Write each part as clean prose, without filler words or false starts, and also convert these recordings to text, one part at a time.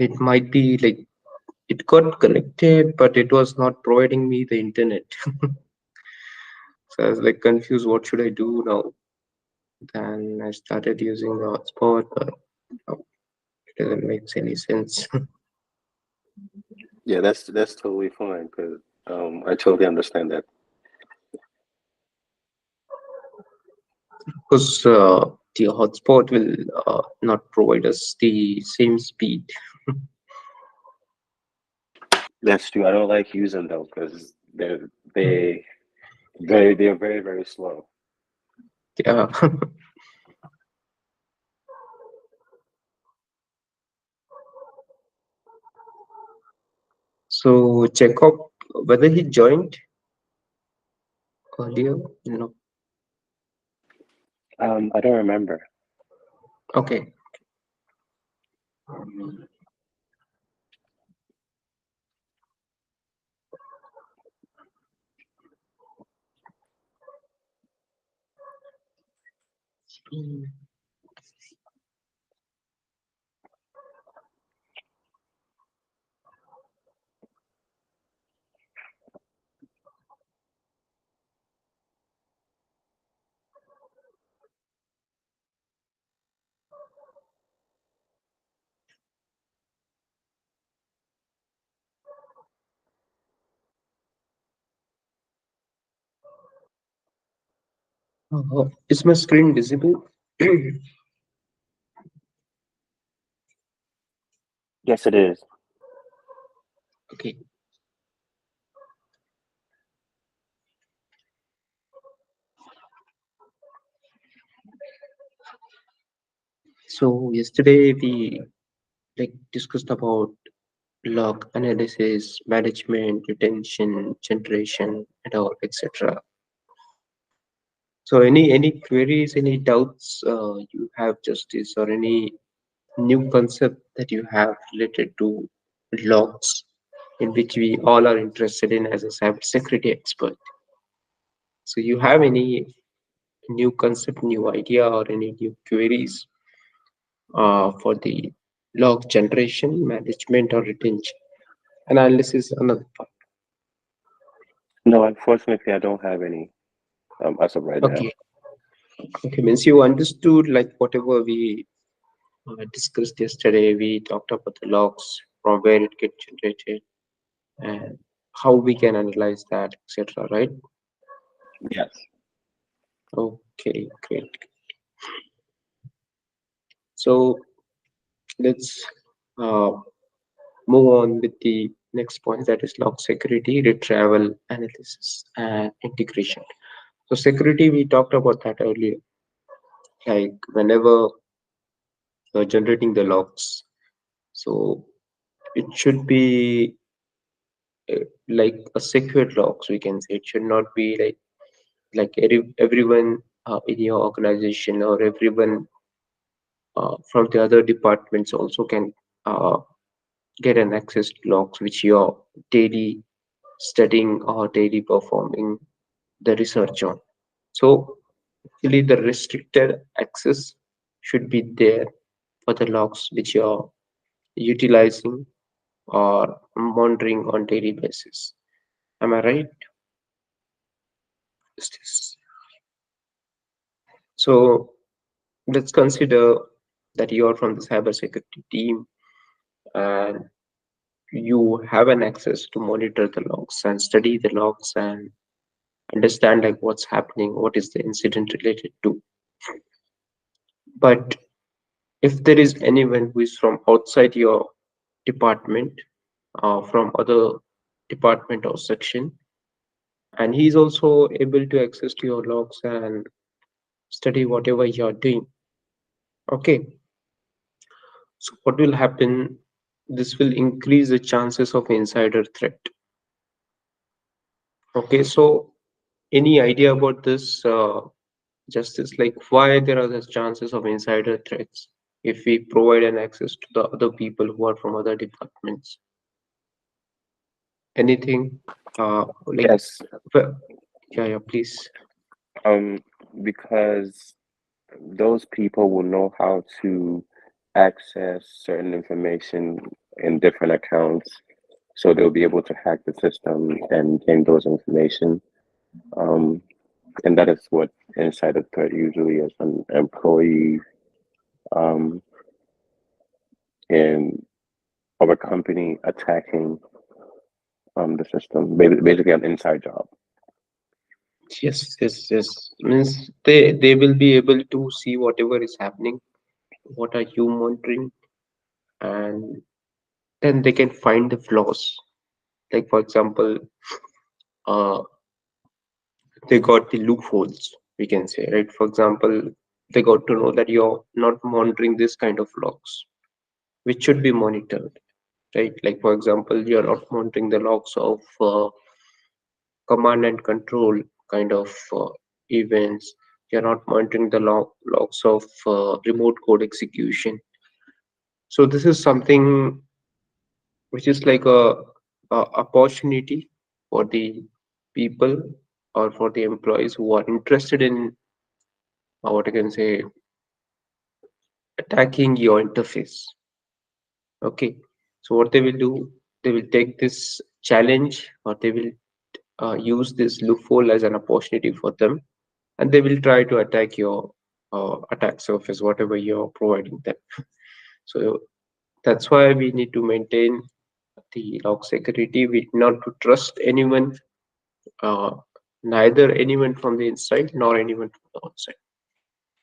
It might be like it got connected, but it was not providing me the internet. So I was like confused, what should I do now? Then I started using the hotspot, but no, it doesn't make any sense. Yeah, that's totally fine because I totally understand that. Because the hotspot will not provide us the same speed. That's true. I don't like using them because they're very very slow. Yeah. So Chekhov, whether he joined earlier, no. I don't remember. Okay. Is my screen visible? Yes, it is. Okay. So yesterday we like discussed about log analysis, management, retention, generation, and all, etc. So any queries, any doubts you have, Justice, or any new concept that you have related to logs, in which we all are interested in as a cybersecurity expert. So you have any new concept, new idea, or any new queries for the log generation, management, or retention? Analysis, another part. No, unfortunately, I don't have any as of right now. Okay. Okay, means you understood like whatever we discussed yesterday. We talked about the logs, from where it gets generated, and how we can analyze that, etc. Right? Yes. Okay, great. So let's uh, move on with the next point, that is log security, retrieval, analysis, and integration. So security, we talked about that earlier. Like whenever you're generating the logs, so it should be like a secured logs. We can say it should not be like everyone in your organization or everyone from the other departments also can uh, get an access to logs which you're daily studying or daily performing the research on. So actually the restricted access should be there for the logs which you're utilizing or monitoring on daily basis. Am I right? Justice? So let's consider that you are from the cybersecurity team and you have an access to monitor the logs and study the logs and understand like what's happening, what is the incident related to. But if there is anyone who is from outside your department, from other department or section, and he's also able to access to your logs and study whatever you're doing. Okay, so what will happen? This will increase the chances of insider threat. Okay, so any idea about this, Justice? Like why there are the chances of insider threats if we provide an access to the other people who are from other departments? Anything? Like, Yes. well, yeah, yeah, please. Um, because those people will know how to access certain information in different accounts. So they'll be able to hack the system and gain those information. Um, and that is what insider threat usually is: an employee um, in of a company attacking the system, basically an inside job. Yes, yes, yes. Means they will be able to see whatever is happening, what are you monitoring, and then they can find the flaws. Like for example, uh, they got the loopholes, we can say, right? For example, they got to know that you're not monitoring this kind of logs, which should be monitored, right? Like for example, you're not monitoring the logs of command and control kind of events. You're not monitoring the logs of remote code execution. So this is something which is like a opportunity for the people or for the employees who are interested in what I can say attacking your interface. Okay, so what they will do, they will take this challenge or they will use this loophole as an opportunity for them, and they will try to attack your attack surface, whatever you're providing them. So that's why we need to maintain the log security. We not to trust anyone, uh, neither anyone from the inside nor anyone from the outside.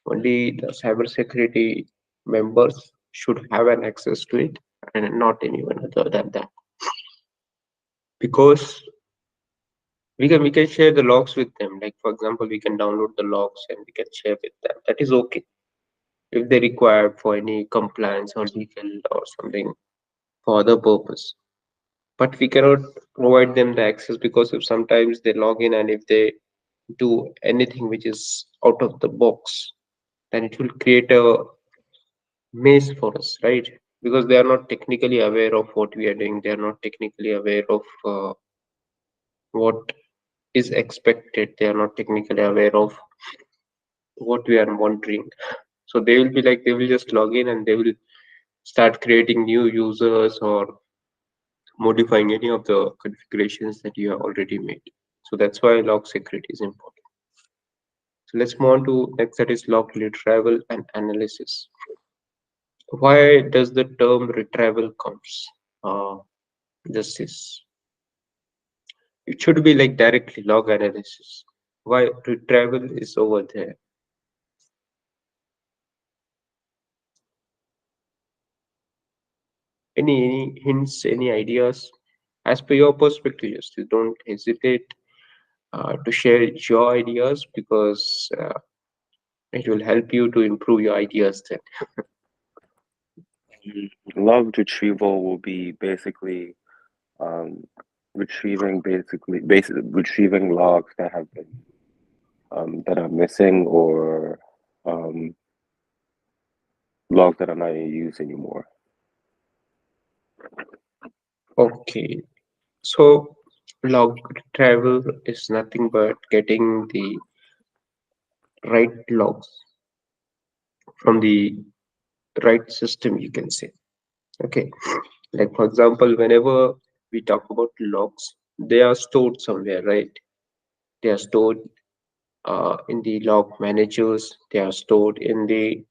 Only the cybersecurity members should have an access to it, and not anyone other than that. Because we can share the logs with them. Like for example, we can download the logs and we can share with them. That is okay if they require for any compliance or legal or something for other purpose. But we cannot provide them the access because if sometimes they log in and if they do anything which is out of the box, then it will create a maze for us, right? Because they are not technically aware of what we are doing. They are not technically aware of what is expected. They are not technically aware of what we are monitoring. So they will be like they will just log in and they will start creating new users or modifying any of the configurations that you have already made. So that's why log security is important. So let's move on to next, that is log retrieval and analysis. Why does the term retrieval comes? This is it should be like directly log analysis. Why retrieval is over there? Any hints, any ideas? As per your perspective, just don't hesitate to share your ideas because it will help you to improve your ideas then. Log retrieval will be basically um, retrieving logs that have been that are missing or um, logs that are not in use anymore. Okay, so log retrieval is nothing but getting the right logs from the right system, you can say. Okay, like for example, whenever we talk about logs, they are stored somewhere, right? They are stored in the log managers, they are stored in the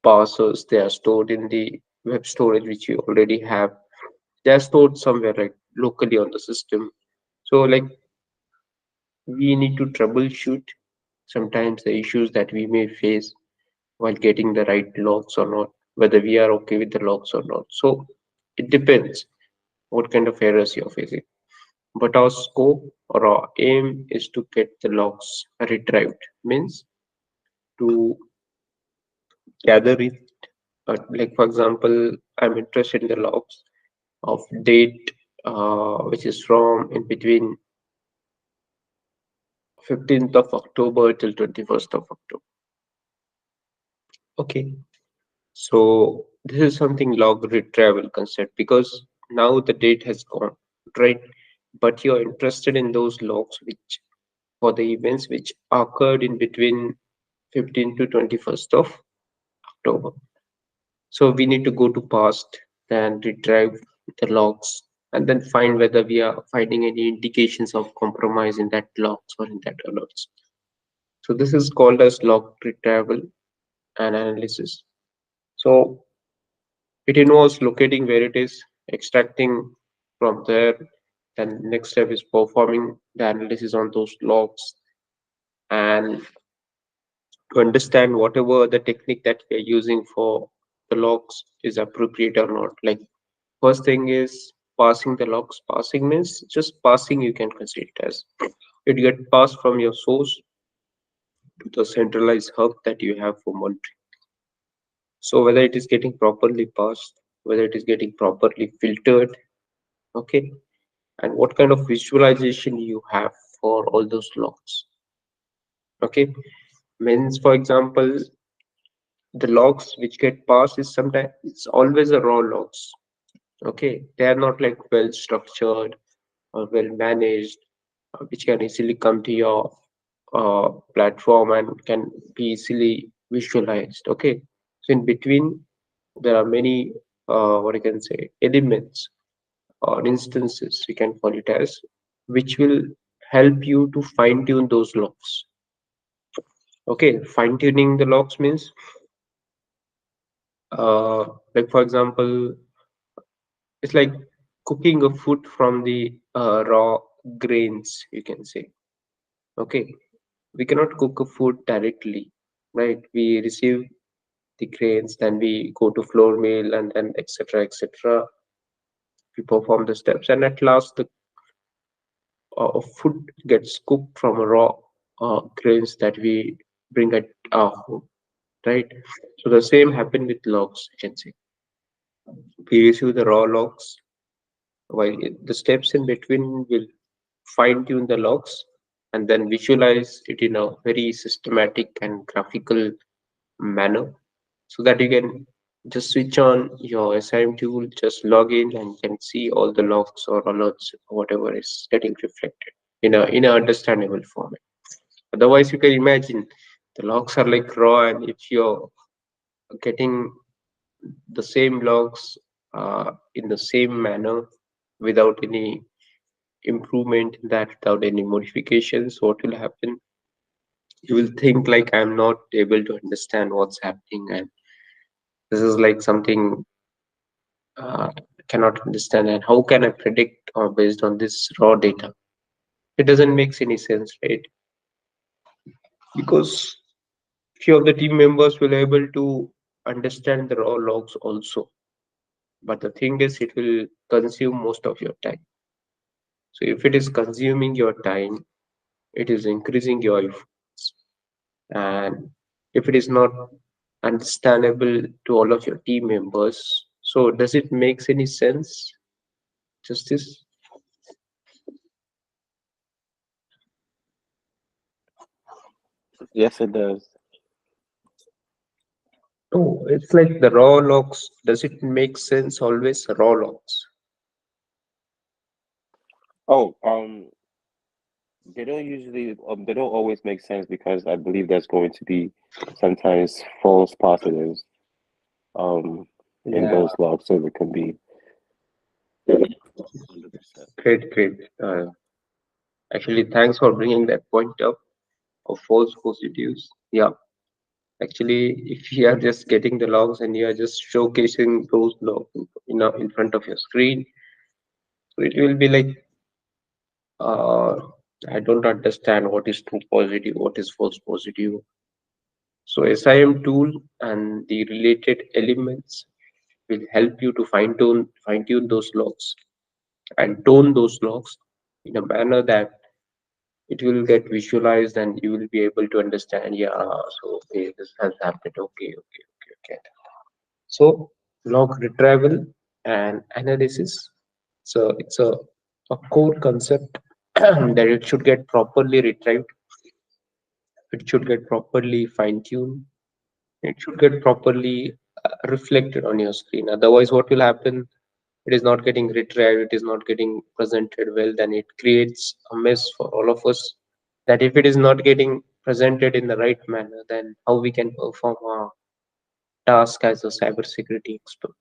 parsers, they are stored in the web storage which you already have. They are stored somewhere, right, locally on the system. So, like, we need to troubleshoot sometimes the issues that we may face while getting the right logs or not, whether we are okay with the logs or not. So, it depends what kind of errors you're facing. But our scope or our aim is to get the logs retrieved, means to gather it. Like for example, I'm interested in the logs of date, which is from in between 15th of October till 21st of October. Okay, so this is something log retrieval concept because now the date has gone, right? But you're interested in those logs which for the events which occurred in between 15th to 21st of October. So we need to go to past. then retrieve the logs, and then find whether we are finding any indications of compromise in that logs or in that alerts. So this is called as log retrieval and analysis. So it involves locating where it is, extracting from there, then next step is performing the analysis on those logs and to understand whatever the technique that we are using for the logs is appropriate or not. Like first thing is passing the logs. Passing means just passing you can consider it as it get passed from your source to the centralized hub that you have for monitoring. So whether it is getting properly passed, whether it is getting properly filtered, okay, and what kind of visualization you have for all those logs. Okay, means for example, the logs which get passed is sometimes it's always a raw logs. Okay, they are not like well structured or well managed, which can easily come to your platform and can be easily visualized. Okay, so in between there are many what you can say elements or instances you can call it as, which will help you to fine tune those logs. Okay, fine tuning the logs means uh, like for example, it's like cooking a food from the raw grains, you can say. Okay, we cannot cook a food directly, right? We receive the grains, then we go to flour mill, and then etc. etc. We perform the steps, and at last the food gets cooked from a raw grains that we bring at our home, right? So the same happened with logs, you can say. We receive the raw logs, while the steps in between will fine tune the logs and then visualize it in a very systematic and graphical manner so that you can just switch on your SIM tool, just log in and can see all the logs or alerts, whatever is getting reflected in a understandable format. Otherwise, you can imagine the logs are like raw, and if you're getting the same logs in the same manner without any improvement in that, without any modifications, what will happen? You will think like I'm not able to understand what's happening, and this is like something uh, cannot understand. And how can I predict based on this raw data? It doesn't make any sense, right? Because few of the team members will able to understand the raw logs also, but the thing is it will consume most of your time. So if it is consuming your time, it is increasing your efforts. And if it is not understandable to all of your team members, so does it makes any sense, Justice? Yes, it does. No, it's like the raw logs. Does it make sense always raw logs? Oh, they don't always make sense because I believe there's going to be sometimes false positives um in Yeah, those logs, so it can be 100%. great, great. Actually, thanks for bringing that point up of false positives. Yeah, actually, if you are just getting the logs and you are just showcasing those logs in front of your screen, so it will be like uh, I don't understand what is true positive, what is false positive. So SIM tool and the related elements will help you to fine tune those logs and tone those logs in a manner that it will get visualized and you will be able to understand. Yeah, so okay, this has happened. Okay, okay, okay, okay. So log retrieval and analysis. So it's a core concept that it should get properly retrieved, it should get properly fine tuned, it should get properly reflected on your screen. Otherwise, what will happen? It is not getting retrieved, it is not getting presented well, then it creates a mess for all of us. That if it is not getting presented in the right manner, then how we can perform our task as a cybersecurity expert.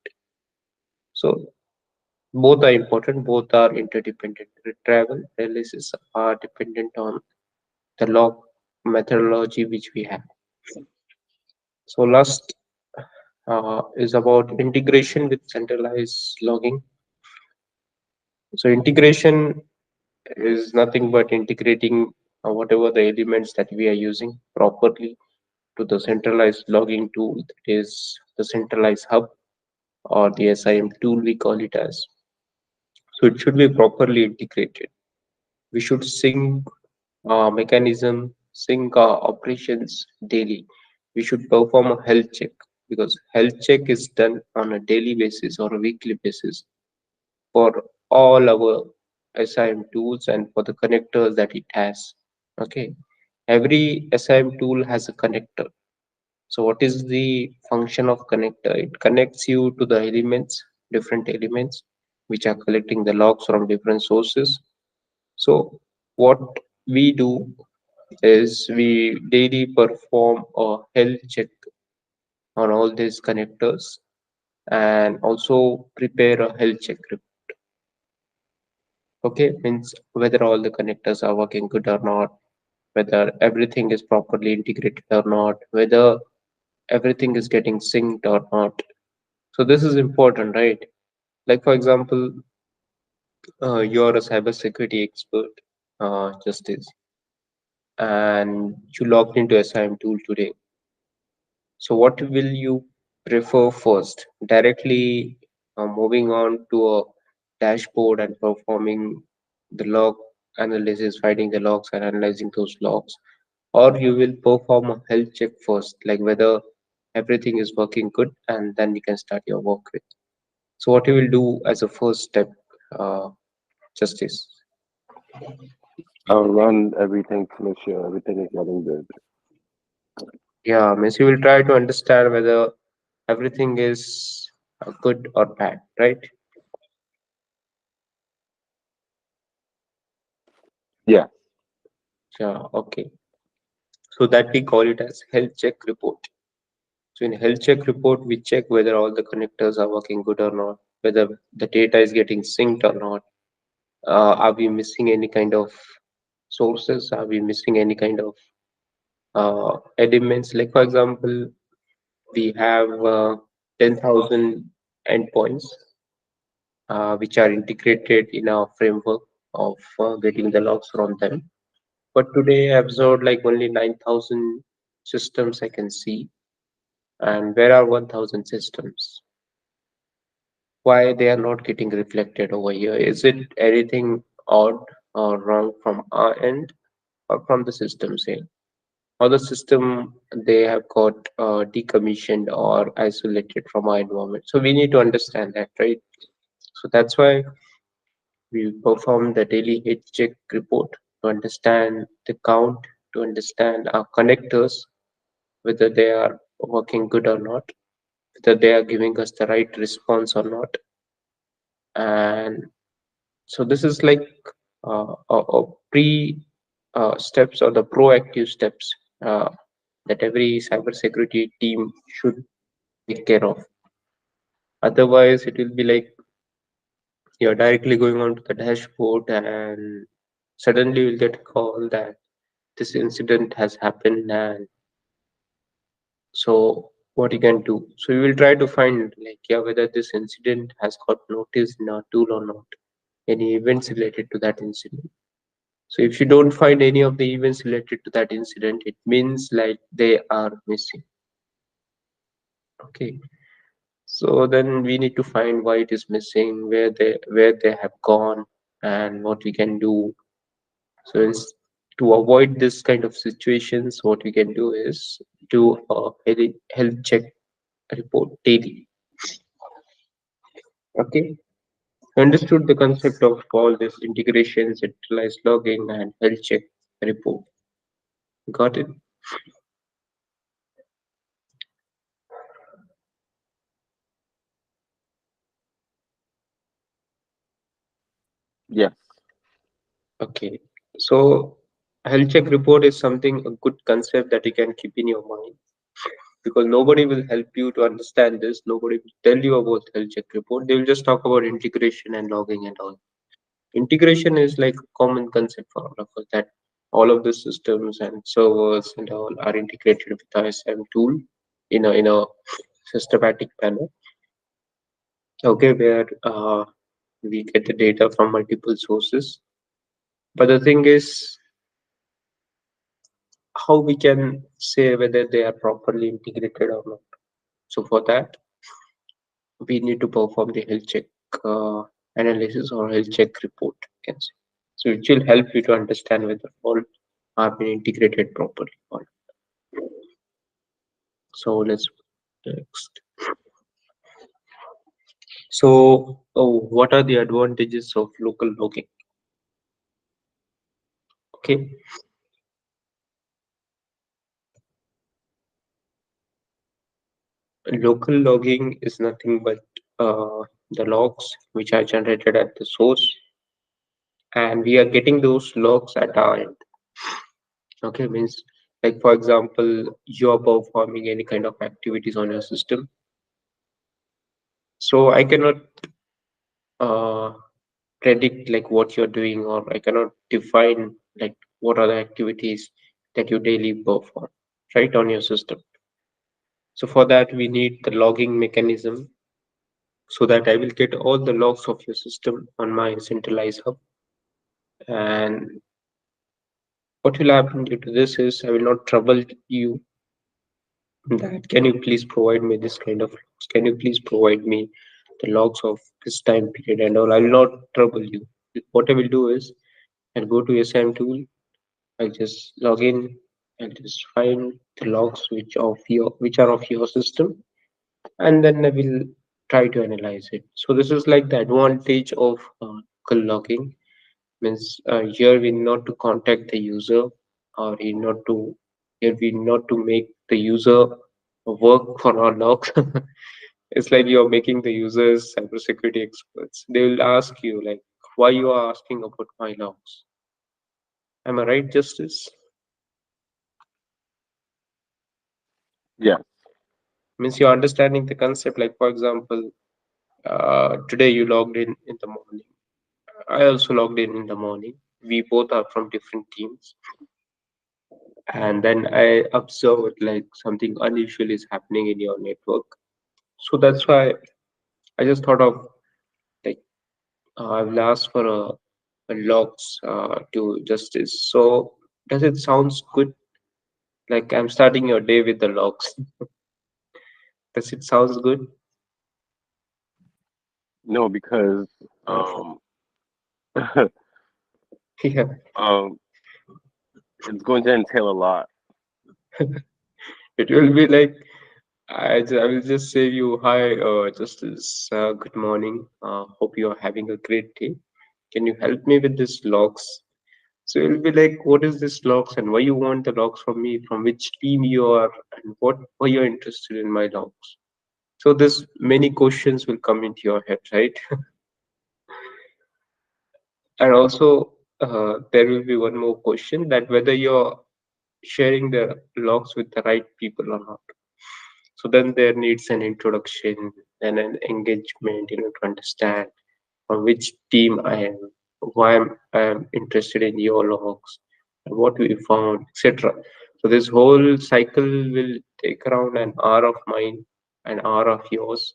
So both are important, both are interdependent. Retrieval analysis are dependent on the log methodology which we have. So last is about integration with centralized logging. So integration is nothing but integrating whatever the elements that we are using properly to the centralized logging tool, that is the centralized hub or the SIM tool we call it as. So it should be properly integrated. We should sync mechanism, sync operations daily. We should perform a health check because health check is done on a daily basis or a weekly basis for all our SIM tools and for the connectors that it has. Okay, every SIM tool has a connector. So what is the function of connector? It connects you to the elements, different elements, which are collecting the logs from different sources. So what we do is we daily perform a health check on all these connectors and also prepare a health check report. Okay, means whether all the connectors are working good or not, whether everything is properly integrated or not, whether everything is getting synced or not. So this is important, right? Like for example, you're a cybersecurity expert, Justice, and you logged into SIM tool today. So what will you prefer first? Directly moving on to a dashboard and performing the log analysis, finding the logs and analyzing those logs, or you will perform a health check first, like whether everything is working good, and then you can start your work with. So what you will do as a first step, uh, Justice? I'll run everything to make sure everything is running good. Yeah, means you will try to understand whether everything is good or bad, right? Yeah. Yeah, okay. So that we call it as health check report. So in health check report, we check whether all the connectors are working good or not, whether the data is getting synced or not. Are we missing any kind of sources? Are we missing any kind of elements? Like for example, we have 10,000 endpoints which are integrated in our framework of getting the logs from them. But today I've observed like only 9,000 systems I can see. And where are 1,000 systems? Why they are not getting reflected over here? Is it anything odd or wrong from our end or from the system's end? Or the system they have got decommissioned or isolated from our environment? So we need to understand that, right? So that's why we perform the daily health check report to understand the count, to understand our connectors, whether they are working good or not, whether they are giving us the right response or not. And so this is like a pre steps or the proactive steps that every cybersecurity team should take care of. Otherwise, it will be like you're directly going on to the dashboard and suddenly you'll get a call that this incident has happened, and so what you can do. So you will try to find like, yeah, whether this incident has got noticed in our tool or not, any events related to that incident. So if you don't find any of the events related to that incident, it means like they are missing. Okay. So then we need to find why it is missing, where they have gone, and what we can do. So to avoid this kind of situations, what we can do is do a health check report daily. Okay. Understood the concept of all this integration, centralized logging, and health check report. Got it? Yes. Okay. So health check report is something, a good concept that you can keep in your mind. because nobody will help you to understand this. Nobody will tell you about health check report. They will just talk about integration and logging and all. Integration is like a common concept for all of us, that all of the systems and servers and all are integrated with ISM tool in a systematic manner. Okay, where we get the data from multiple sources. But the thing is, how we can say whether they are properly integrated or not. So for that, we need to perform the health check uh, analysis or health check report. You can say. So it will help you to understand whether all are being integrated properly or not. So let's next. So what are the advantages of local logging? Okay, local logging is nothing but the logs which are generated at the source, and we are getting those logs at our end. Okay, means like for example, you are performing any kind of activities on your system. So I cannot uh, predict like what you're doing, or I cannot define like what are the activities that you daily perform, right, on your system. So for that, we need the logging mechanism so that I will get all the logs of your system on my centralized hub. And what will happen due to this is I will not trouble you that can you please provide me this kind of logs? Can you please provide me the logs of this time period and all? I will not trouble you. What I will do is I'll go to SIM tool, I'll just log in and just find the logs which are of your system, and then I will try to analyze it. So this is like the advantage of local logging. Means here we not to contact the user, or we not to make the user work for our logs. It's like you're making the users cybersecurity experts. They will ask you like, why you are asking about my logs? Am I right, Justice? Yeah. Means you're understanding the concept. Like for example, today you logged in the morning. I also logged in the morning. We both are from different teams, and then I observed like something unusual is happening in your network. So that's why I just thought of like I will ask for a logs to Justice. So does it sounds good? Like I'm starting your day with the logs. Does it sounds good? No, because Uh, um, yeah, um, it's going to entail a lot. it will be like I will just say you hi, Justice. Good morning. Hope you are having a great day. Can you help me with this logs? So it'll be like, what is this logs and why you want the logs from me? From which team you are, and what why you're interested in my logs? So this many questions will come into your head, right? And also, there will be one more question that whether you're sharing the logs with the right people or not. So then there needs an introduction and an engagement, to understand on which team I am, why I am interested in your logs, and what we found, etc. So this whole cycle will take around an hour of mine, an hour of yours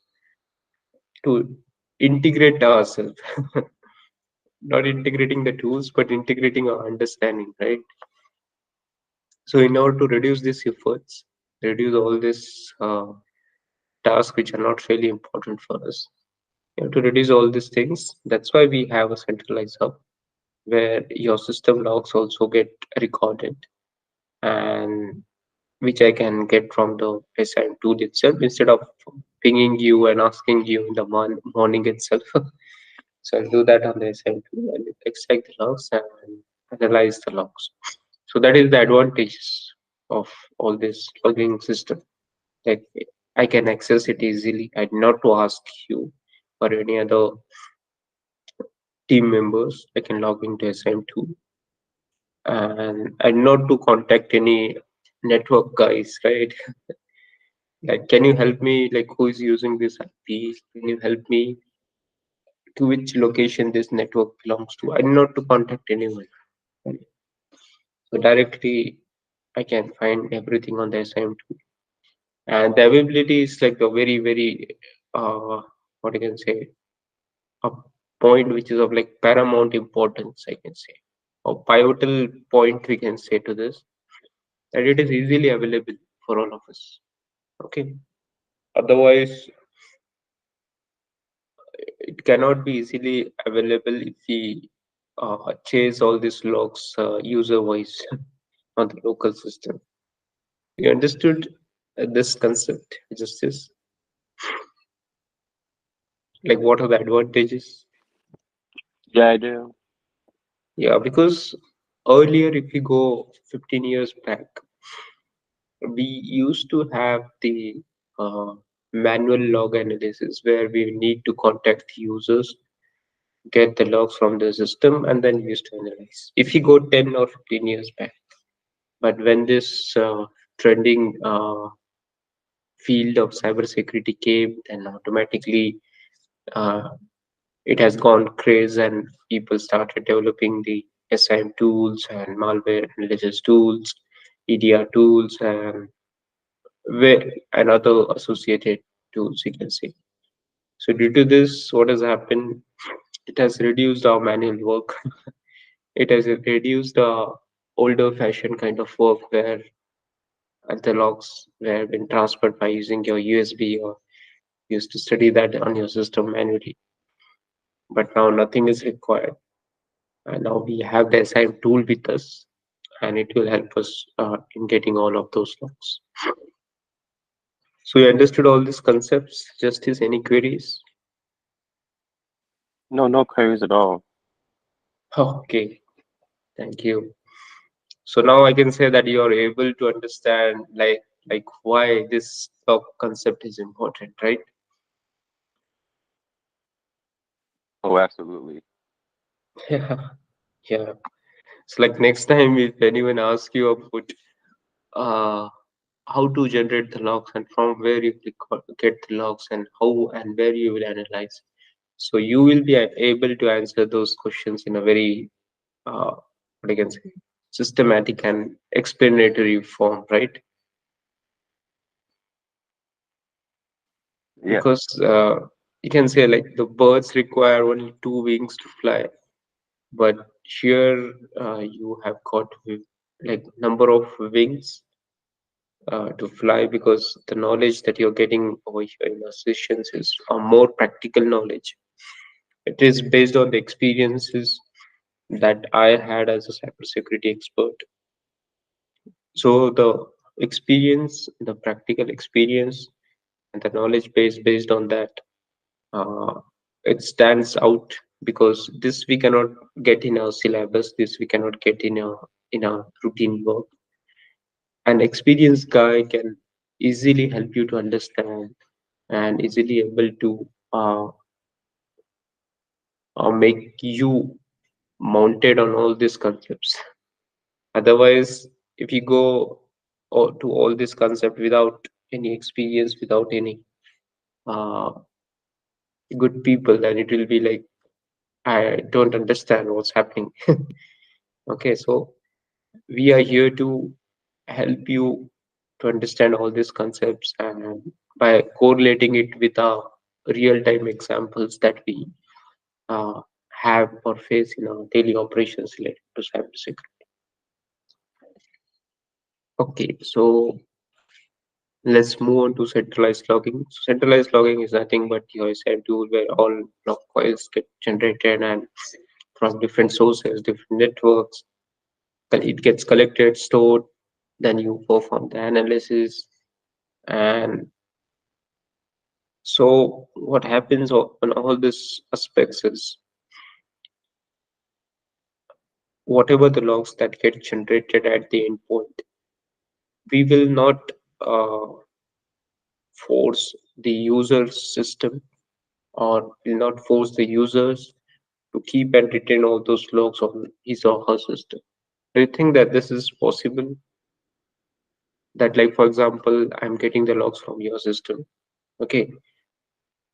to integrate ourselves. Not integrating the tools, but integrating our understanding, right? So in order to reduce these efforts, reduce all these tasks which are not really important for us, to reduce all these things, that's why we have a centralized hub where your system logs also get recorded, and which I can get from the SIM tool itself instead of pinging you and asking you in the morning itself. So I'll do that on the SIM tool and extract the logs and analyze the logs. So that is the advantages of all this logging system. Like I can access it easily. I do not to ask you or any other team members. I can log into SM2, and not to contact any network guys, right? Like, can you help me? Like, who is using this IP? Can you help me to which location this network belongs to? I need not to contact anyone. Right? So directly, I can find everything on the SIM tool. And the availability is like a very, very, what I can say, a point which is of like paramount importance, I can say, a pivotal point we can say to this, that it is easily available for all of us. Okay. Otherwise, it cannot be easily available if we chase all these logs user wise on the local system. You understood this concept, Justice? Like, what are the advantages? Yeah, I do. Yeah, because earlier, if you go 15 years back, we used to have the uh, manual log analysis where we need to contact users, get the logs from the system, and then used to analyze. If you go 10 or 15 years back, but when this trending field of cybersecurity came, then automatically uh, it has gone crazy, and people started developing the SIM tools and malware analysis tools, EDR tools, and other associated tools, you can say. So due to this, what has happened? It has reduced our manual work. It has reduced the older fashioned kind of work where the logs were been transferred by using your USB or used to study that on your system manually. But now nothing is required. And now we have the SIM tool with us, and it will help us in getting all of those logs. So you understood all these concepts, Justice? Any queries? No, no queries at all. Okay, thank you. So now I can say that you are able to understand like why this concept is important, right? Oh, absolutely. Yeah, yeah. So like next time if anyone asks you about uh how to generate the logs and from where you get the logs and how and where you will analyze, so you will be able to answer those questions in a very what I can say, systematic and explanatory form, right? Yeah. Because you can say like the birds require only two wings to fly, but here you have got like number of wings to fly, because the knowledge that you're getting over here in our sessions is a more practical knowledge. It is based on the experiences that I had as a cybersecurity expert. So the experience, the practical experience, and the knowledge base based on that, uh, it stands out, because this we cannot get in our syllabus. This we cannot get in our routine work. An experienced guy can easily help you to understand and easily able to make you mounted on all these concepts. Otherwise, if you go to all this concept without any experience, without any uh, good people, then it will be like, I don't understand what's happening. Okay, so we are here to help you to understand all these concepts, and by correlating it with our real-time examples that we uh, have or face in our daily operations related to cybersecurity. Okay, so let's move on to centralized logging. So centralized logging is nothing but your SIM tool where all log files get generated and from different sources, different networks. It gets collected, stored, then you perform the analysis. And so what happens on all these aspects is whatever the logs that get generated at the endpoint, we will not uh, force the user system, or will not force the users to keep and retain all those logs on his or her system. Do you think that this is possible? that, like for example, I'm getting the logs from your system. Okay,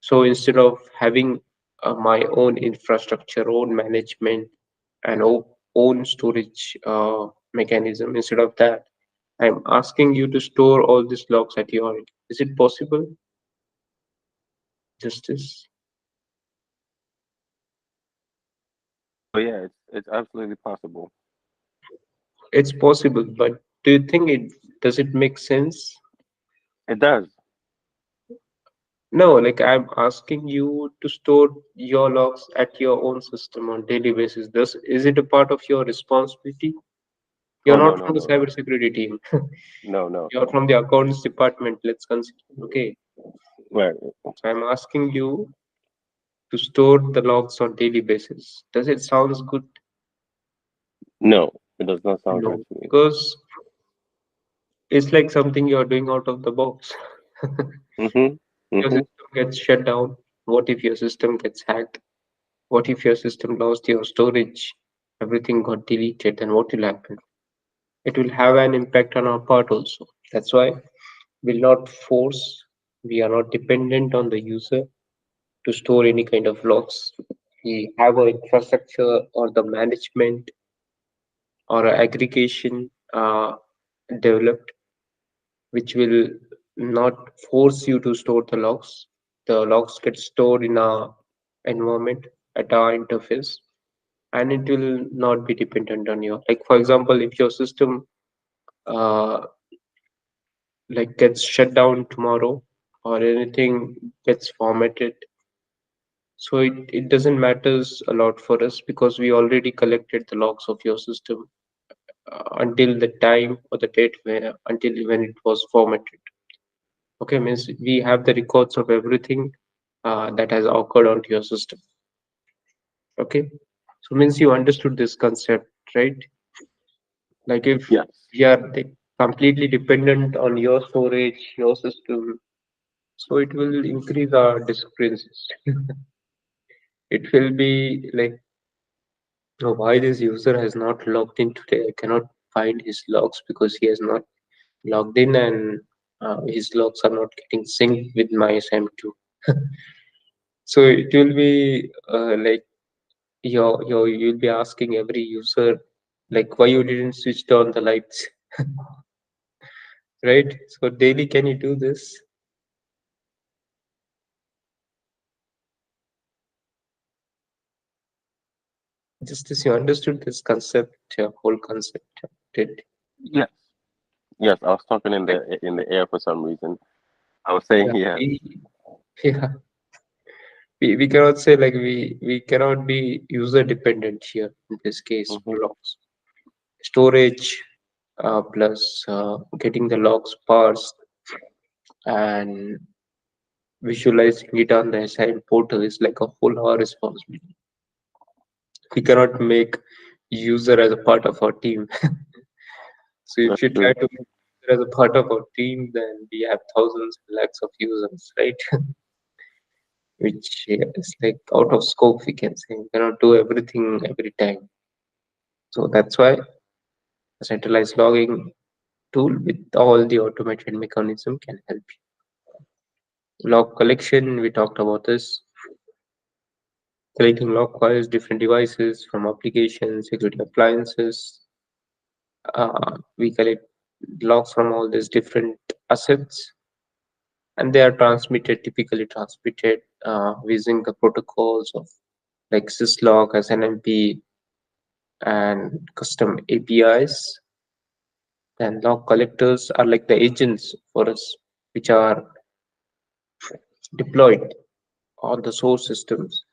so instead of having my own infrastructure, own management, and own storage mechanism, instead of that, I'm asking you to store all these logs at your end. Is it possible? Justice? Oh yeah, it's absolutely possible. It's possible, but do you think it does it make sense? It does. No, like I'm asking you to store your logs at your own system on daily basis. Does is it a part of your responsibility? You're Oh no not no from the no no cybersecurity team. no no. You're from the accounts department. Let's consider. Okay, Right. so I'm asking you to store the logs on daily basis. Does it sounds good? No, it does not sound good No, to me. because it's like something you're doing out of the box. Mm-hmm. Your Mm-hmm. system gets shut down. What if your system gets hacked? What if your system lost your storage? Everything got deleted, then what will happen? It will have an impact on our part also. That's why we'll not force, we are not dependent on the user to store any kind of logs. We have our infrastructure or the management or a aggregation developed, which will not force you to store the logs. The logs get stored in our environment at our interface, and it will not be dependent on you. Like for example, if your system uh, like gets shut down tomorrow or anything gets formatted, so it doesn't matters a lot for us because we already collected the logs of your system until the time or the date where until when it was formatted. Okay, means we have the records of everything that has occurred onto your system. Okay, so means you understood this concept, right? Like if Yes. we are completely dependent on your storage, your system, so it will increase our discrepancies. It will be like, "Oh, why this user has not logged in today? I cannot find his logs because he has not logged in, and his logs are not getting synced with my SAM2." So it will be like you'll be asking every user like why you didn't switch on the lights, right? So daily, can you do this? Just as you understood this concept, whole concept, did Yes. Yes. I was talking like in the air for some reason. I was saying yeah, yes. yeah, we cannot say like we cannot be user dependent here in this case Mm-hmm. for logs. Storage plus getting the logs parsed and visualizing it on the SIM portal is like a whole our responsibility. We cannot make user as a part of our team. So if That's you try true. to make user as a part of our team, then we have thousands, lakhs of users, right? Which is like out of scope, we can say. We cannot do everything every time. So that's why a centralized logging tool with all the automated mechanism can help you. Log collection, we talked about this. Collecting log files, different devices from applications, security appliances. We collect logs from all these different assets, and they are transmitted, typically transmitted using the protocols of like syslog, SNMP, and custom APIs. Then log collectors are like the agents for us, which are deployed on the source systems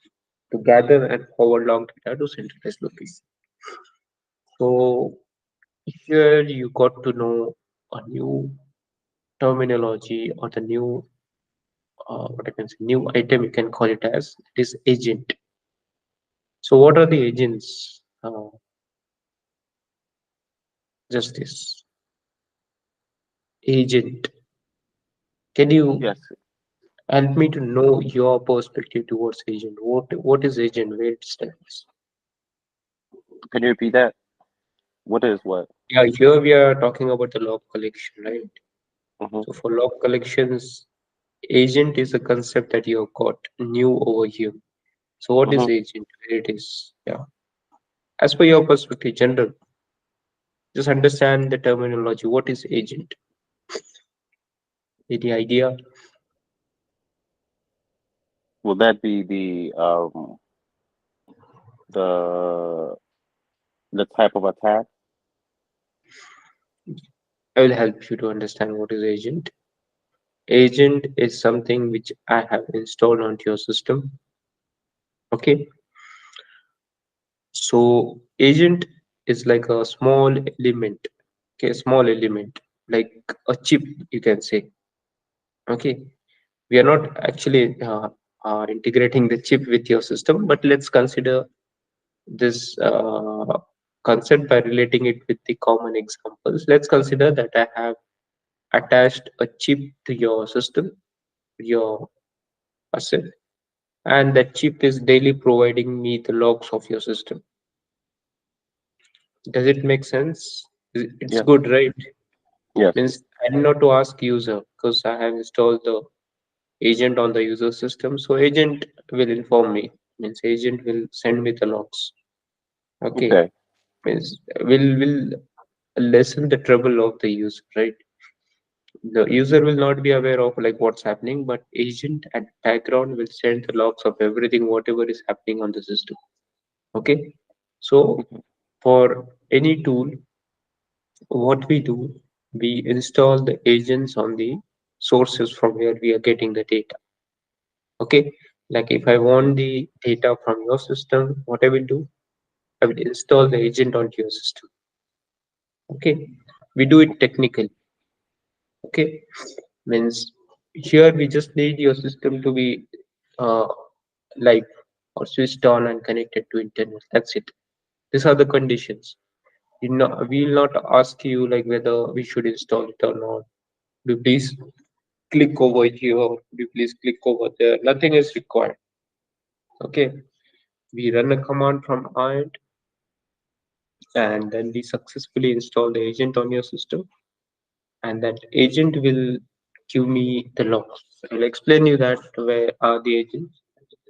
to gather and forward log data to centralized location. So here you got to know a new terminology or the new what I can say new item you can call it as it is agent. So what are the agents? Justice agent. Can you Yes. help me to know your perspective towards agent? What is agent? Where it stands? Can you repeat that? What is what? Yeah, here we are talking about the log collection, right? Hmm. So for log collections, agent is a concept that you have got new over here. So what is Hmm. agent? Where it is? Yeah. As per your perspective, general, just understand the terminology. What is agent? Any idea? Will that be the the type of attack? I will help you to understand what is agent. Agent is something which I have installed onto your system. Okay. So agent is like a small element. Okay, small element, like a chip, you can say. Okay. We are not actually integrating the chip with your system, but let's consider this concept by relating it with the common examples. Let's consider that I have attached a chip to your system, your asset, and that chip is daily providing me the logs of your system. Does it make sense? It's Yes. good, right? Yes. Means I need not to ask user because I have installed the agent on the user system. So agent will inform me. Means agent will send me the logs. Okay. Okay. Means will lessen the trouble of the user, right? The user will not be aware of like what's happening, but agent at background will send the logs of everything, whatever is happening on the system. Okay. So Mhm. for any tool, what we do, we install the agents on the sources from where we are getting the data. Okay. Like if I want the data from your system, what I will do, I will install the agent onto your system. Okay. We do it technically. Okay. Means here we just need your system to be uh, live or switched on and connected to internet. That's it. These are the conditions. We will not ask you like whether we should install it or not. Do please click over here. Do please click over there. Nothing is required. Okay. We run a command from INT and then we successfully install the agent on your system, and that agent will give me the logs. I will explain you that where are the agents.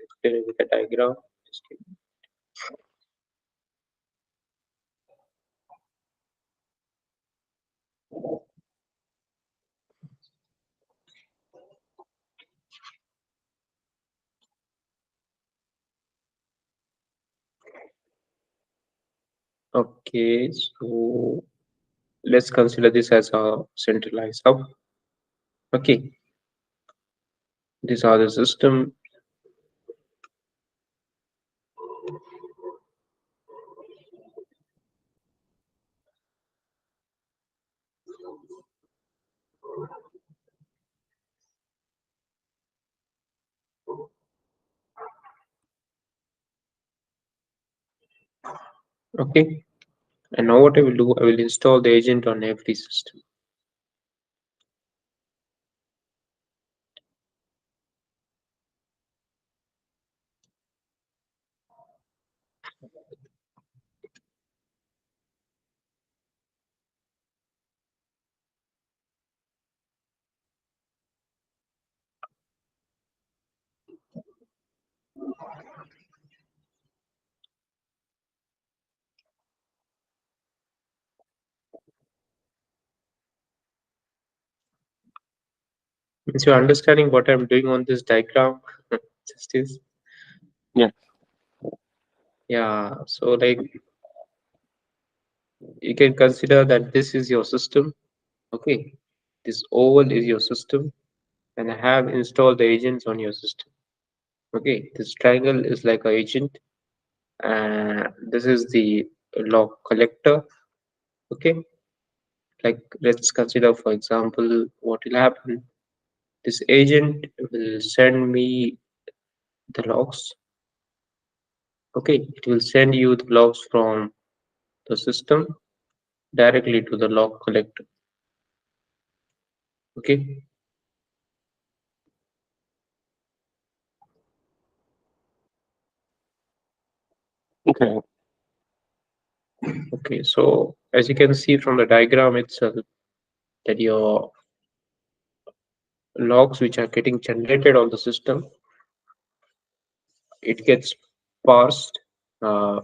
Explain it with a diagram. Just give me- Okay, so let's consider this as a centralized hub. Okay, these are the system. Okay, and now what I will do, I will install the agent on every system. Means you're understanding what I'm doing on this diagram. Just is Yes. yeah. So like you can consider that this is your system. Okay, this oval is your system, and I have installed the agents on your system. Okay, this triangle is like a agent, and this is the log collector. Okay, like let's consider for example what will happen. This agent will send me the logs. Okay, it will send you the logs from the system directly to the log collector. Okay, Okay. okay, so As you can see from the diagram itself, that your logs which are getting generated on the system, it gets parsed uh,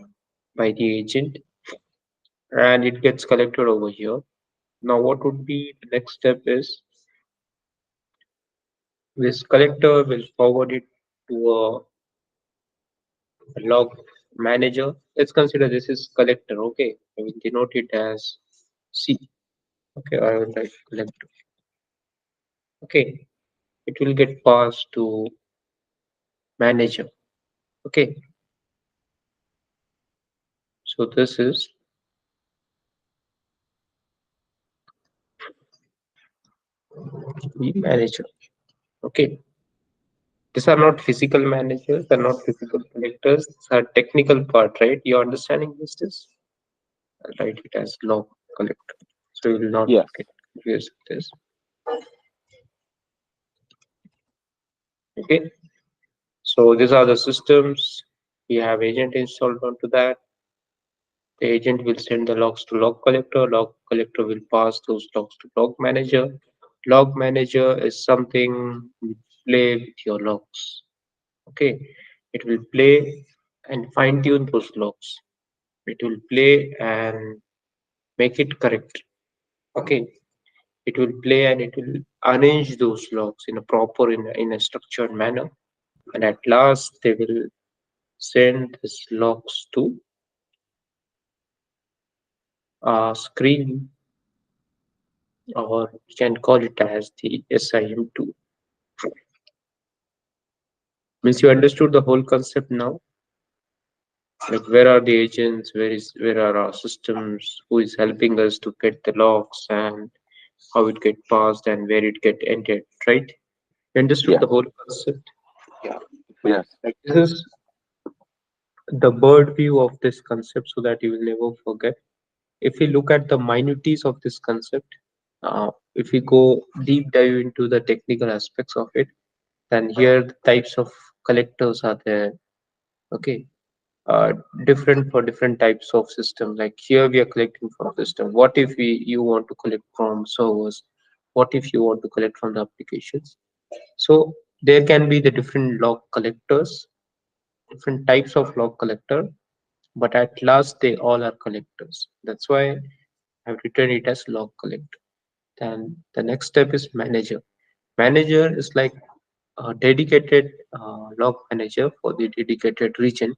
by the agent and it gets collected over here. Now, what would be the next step is this collector will forward it to a log manager. Let's consider this is collector. Okay, I will denote it as C. Okay, I will write collector. Okay, it will get passed to manager. Okay, so this is the manager. Okay, these are not physical managers, they're not physical collectors, these are technical part, right? You understanding this? I'll write it as log collector. So you will not Yes. get confused with this. Okay, so these are the systems. We have agent installed onto that. The agent will send the logs to log collector. Log collector will pass those logs to log manager. Log manager is something you play with your logs. Okay, it will play and fine tune those logs. It will play and make it correct. Okay, it will play and it will arrange those logs in a proper in a structured manner. And at last, they will send these logs to a screen, or we can call it as the SIM2. Means you understood the whole concept now. Like where are the agents? Where are our systems? Who is helping us to get the logs and how it get passed and where it get entered? Right? You understood Yes. the whole concept. Yeah. Yes. Like this is the bird view of this concept, so that you will never forget. If we look at the minuties of this concept, if we go deep dive into the technical aspects of it, then here the types of collectors are there. Okay, uh, different for different types of system. Like here we are collecting from system. What if you want to collect from servers? What if you want to collect from the applications? So there can be the different log collectors, different types of log collector, but at last they all are collectors. That's why I've written it as log collector. Then the next step is manager. Manager is like a dedicated log manager for the dedicated region.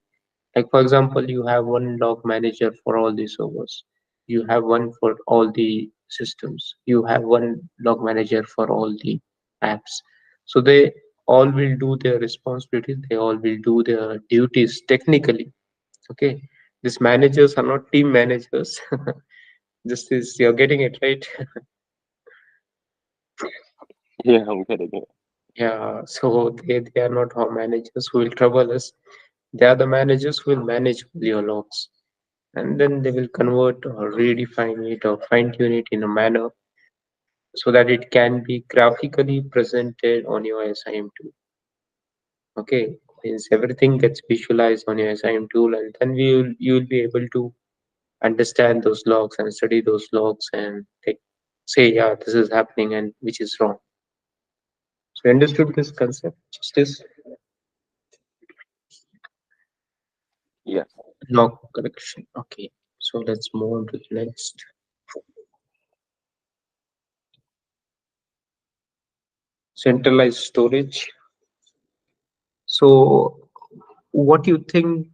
Like for example, you have one log manager for all the servers. You have one for all the systems. You have one log manager for all the apps. So they all will do their responsibilities. They all will do their duties technically. Okay. These managers are not team managers. This is you're getting it right. Yeah, I'm getting it. Yeah. So they are not our managers who will trouble us. They are the managers who will manage your logs, and then they will convert or redefine it or fine tune it in a manner so that it can be graphically presented on your SIM tool. Okay, means everything gets visualized on your SIM tool, and then you will be able to understand those logs and study those logs and say, yeah, this is happening and which is wrong. So you understood this concept, justice, Yes. log collection. Okay, so let's move on to the next. Centralized storage. So what you think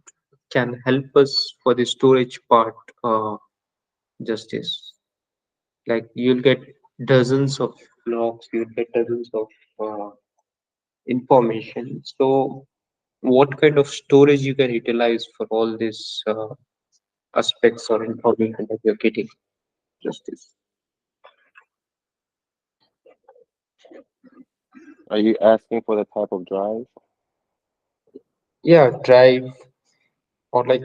can help us for the storage part, Justice? Like you'll get dozens of logs, you'll get dozens of uh, information. So what kind of storage you can utilize for all these aspects or information that you're getting, Justice? Are you asking for the type of drive? Yeah, drive, or like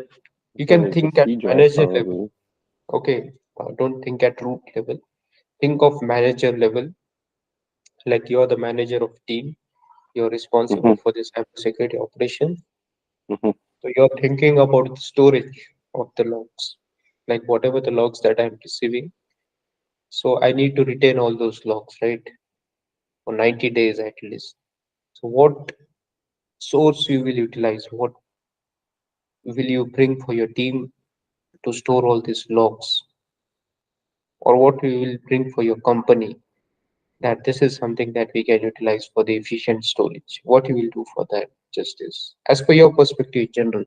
you So can there's the think at C drive manager level. probably. Okay, don't think at root level. Think of manager level, like you're the manager of team. You're responsible Mm-hmm, for this cybersecurity operation. mm-hmm. So you're thinking about the storage of the logs. like whatever the logs that I'm receiving. So I need to retain all those logs, right? For 90 days at least. So what source you will utilize? What will you bring for your team to store all these logs? Or what you will bring for your company that this is something that we can utilize for the efficient storage? What you will do for that, Justice? As per your perspective in general.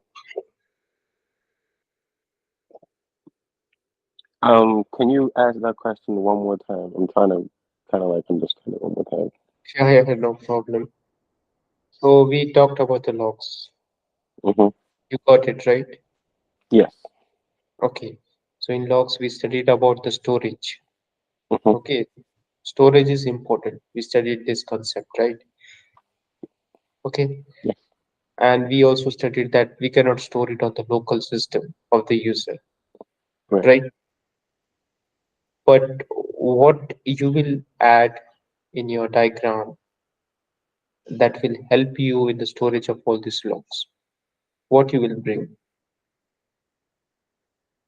Can you ask that question one more time? I'm trying to kind of like understand it one more time. Yeah, yeah, no problem. So we talked about the logs. Mm-hmm. You got it right? Yes. Okay. So in logs, we studied about the storage. Mm-hmm. Okay. Storage is important. We studied this concept, right? Okay. Yes. And we also studied that we cannot store it on the local system of the user, Right. right? But what you will add in your diagram that will help you in the storage of all these logs? What you will bring?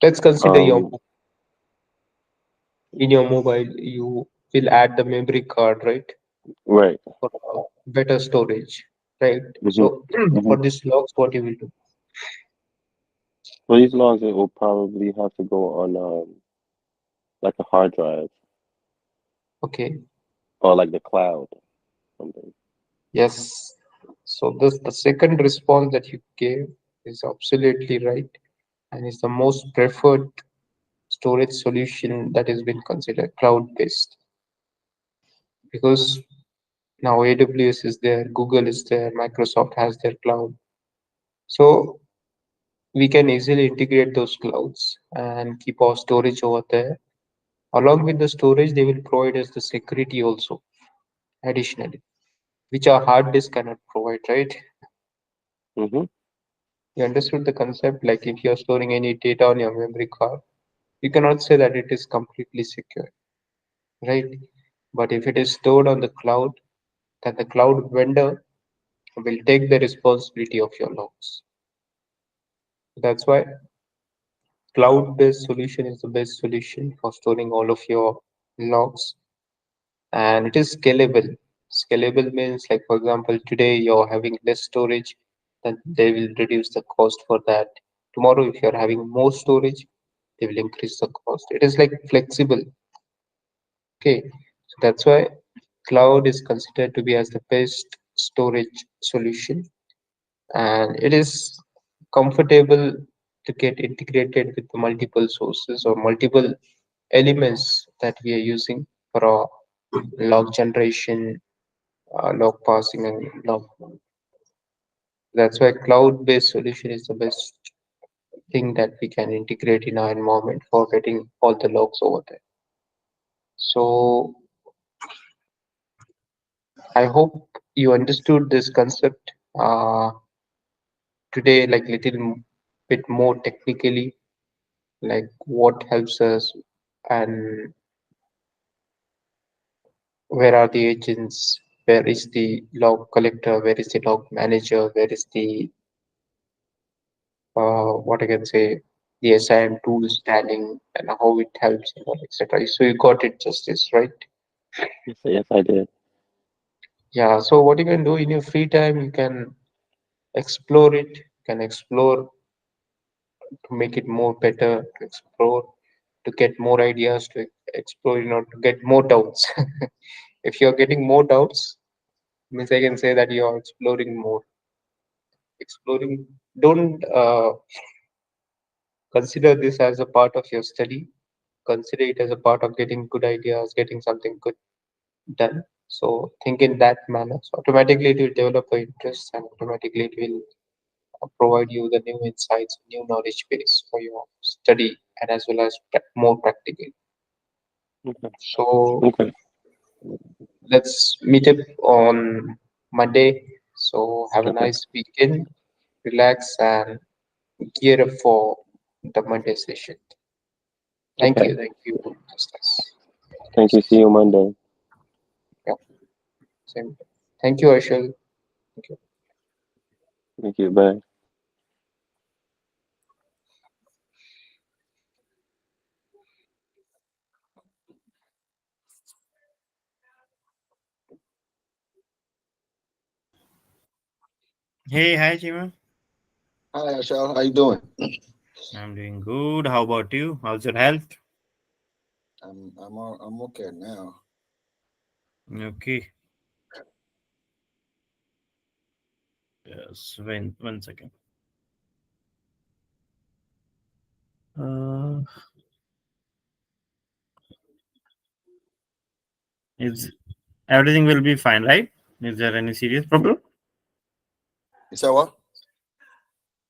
Let's consider your Um. in your mobile, you will add the memory card, right? Right. For better storage, right? Mm-hmm. So Mm-hmm. for these logs, what you will do? For these logs, it will probably have to go on like a hard drive Okay, or like the cloud, something. yes. So this the second response that you gave is absolutely right and is the most preferred storage solution that has been considered cloud-based because now AWS is there, Google is there, Microsoft has their cloud. So we can easily integrate those clouds and keep our storage over there. Along with the storage, they will provide us the security also additionally, which our hard disk cannot provide, right? Mm-hmm. You understood the concept? Like if you're storing any data on your memory card, you cannot say that it is completely secure, right? But if it is stored on the cloud, then the cloud vendor will take the responsibility of your logs. That's why cloud-based solution is the best solution for storing all of your logs, and it is scalable. Scalable means, like for example, today you're having less storage, then they will reduce the cost for that. Tomorrow, if you're having more storage, they will increase the cost. It is like flexible. Okay, so that's why cloud is considered to be as the best storage solution, and it is comfortable to get integrated with the multiple sources or multiple elements that we are using for our log generation, log passing, and log. That's why cloud-based solution is the best thing that we can integrate in our environment for getting all the logs over there. So I hope you understood this concept today, like little bit more technically, like what helps us and where are the agents, where is the log collector, where is the log manager, where is the what I can say, the SIM tool standing and how it helps and all, etc. So you got it, Justice, right? Yes. Yes, I did. Yeah. So what you can do in your free time, you can explore it. You can explore to make it more better, to explore, to get more ideas, to explore, to get more doubts. If you're getting more doubts, means I can say that you're exploring more. Exploring, don't consider this as a part of your study. Consider it as a part of getting good ideas, getting something good done. So think in that manner. So automatically it will develop your interest and automatically it will provide you the new insights, new knowledge base for your study and as well as more practical. Okay. So Okay. let's meet up on Monday. So have a Okay. nice weekend, relax and gear up for the Monday session. Okay. Thank you, Justice. Thank you. See you Monday. Yeah, same. Thank you, Ashil. Thank you. Thank you. Bye. Hey, hi, Chima. Hi, Ashal. How you doing? I'm doing good. How about you? How's your health? I'm okay now. Okay. Yes. One second. Uh, is everything will be fine, right? Is there any serious problem You said what?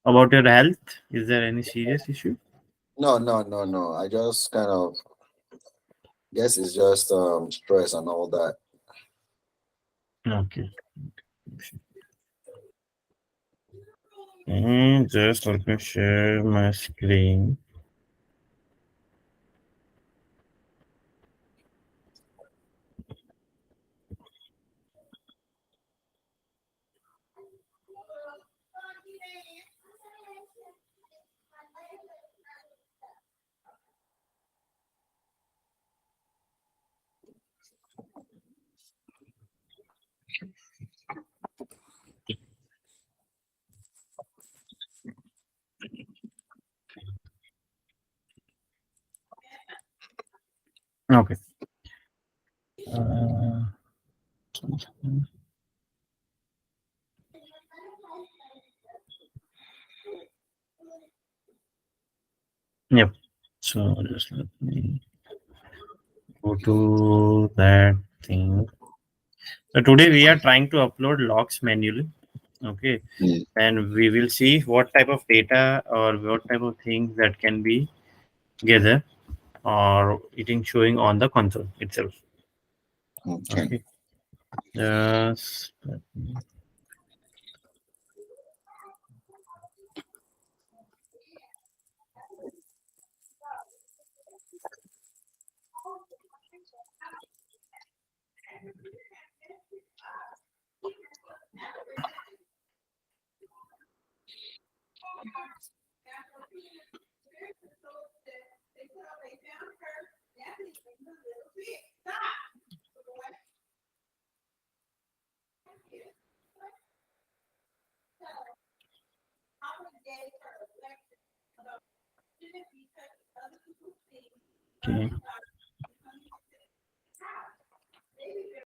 about your health? Is there any serious issue? No. I just kind of guess it's just stress and all that. Okay. Just let me share my screen. Okay. Uh, yep. So just let me go to that thing. So today we are trying to upload logs manually. Okay. Mm, And we will see what type of data or what type of things that can be gathered or it is showing on the console itself. okay. Okay. Just okay.